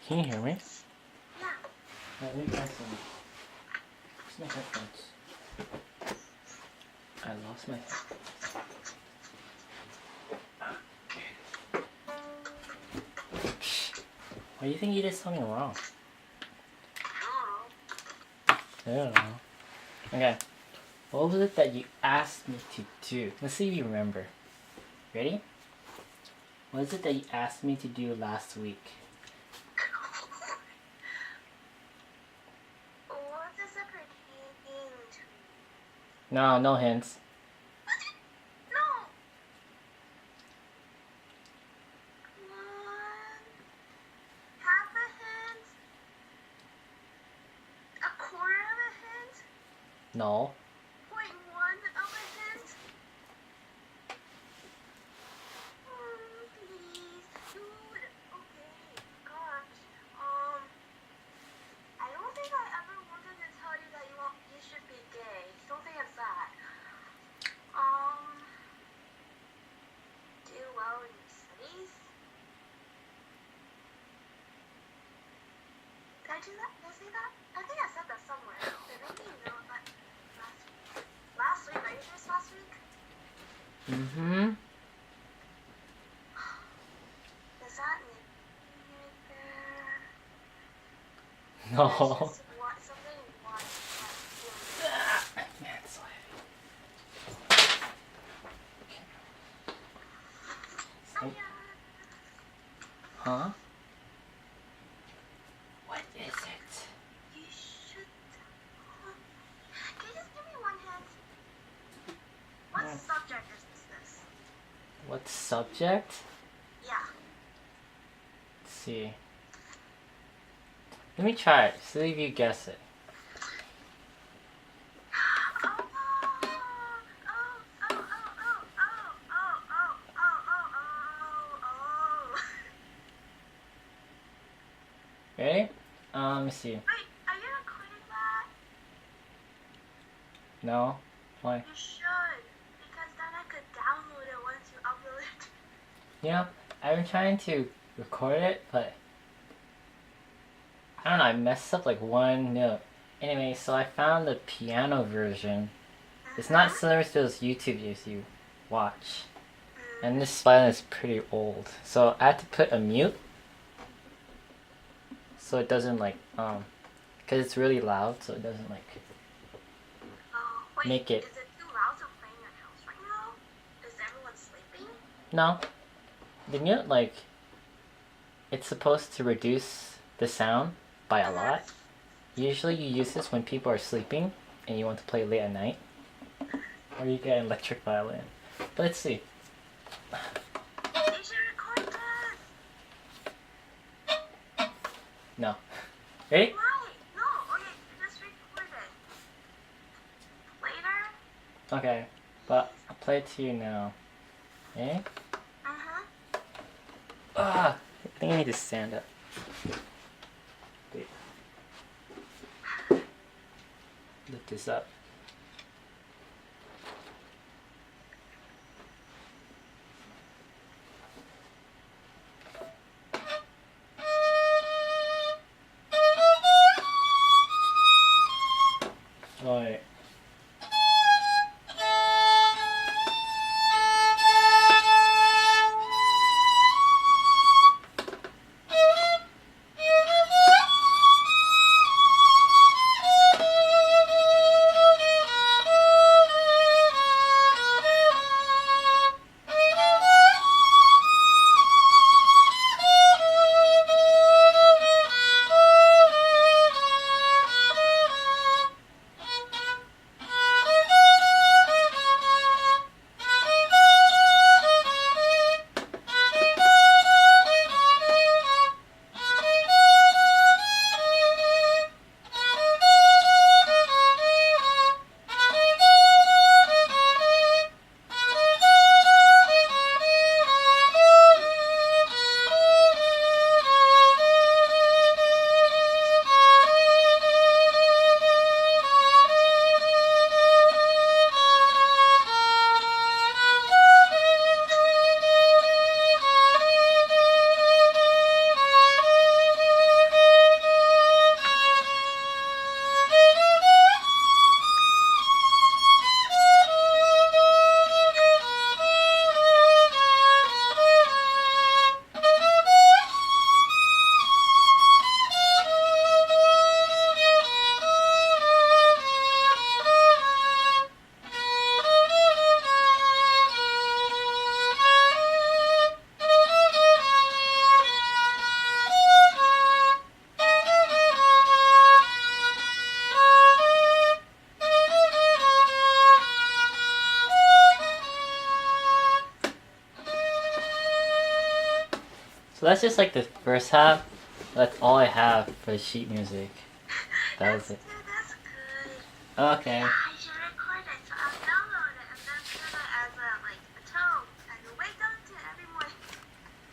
Can you hear me? Yeah. Let me try some. Where's my headphones? I lost my headphones. Why do you think you did something wrong? I don't know. Okay. What was it that you asked me to do? Let's see if you remember. Ready? What is it that you asked me to do last week? What does it pertain to? No, no hints. No. One. Half a hint. A quarter of a hint. No. 0.1 of a hint. Please, dude. Okay, gosh. I don't think I ever wanted to tell you that you should be gay. Don't think it's that. Do well in your studies. Did I do that? Did I say that? I think I said that somewhere. But maybe you know that last week. Last week? Are you sure it's last week? Mm-hmm. Does that mean right there? No. There's just something one. Man, it's so heavy. Huh? What is it? You should. Can you just give me one hint? What subject is this? What subject? Yeah. Let's see. Let me try it. See if you guess it. Ready? Let me see. Wait, are you recording that? No? Why? You should, because then I could download it once you upload it. Yeah, I've been trying to record it, but I don't know, I messed up like one note. Anyway, so I found the piano version. It's not similar to those YouTube videos you watch. And this violin is pretty old. So I had to put a mute. So it doesn't like, because it's really loud, so it doesn't like Wait, make it. Is it too loud to play in your house right now? Is everyone sleeping? No. The mute, like, it's supposed to reduce the sound by a lot. Usually you use this when people are sleeping and you want to play late at night. Or you get an electric violin. But let's see. You should record this. No. Ready? Why? No, okay, just record it. Later? Okay. But I'll play it to you now. Okay? Ah! I think I need to stand up. Wait. Lift this up. Alright. So that's just like the first half. That's all I have for the sheet music. That was it. That's good. Okay. Yeah, I should record it, so I'll download it and then put it as a tone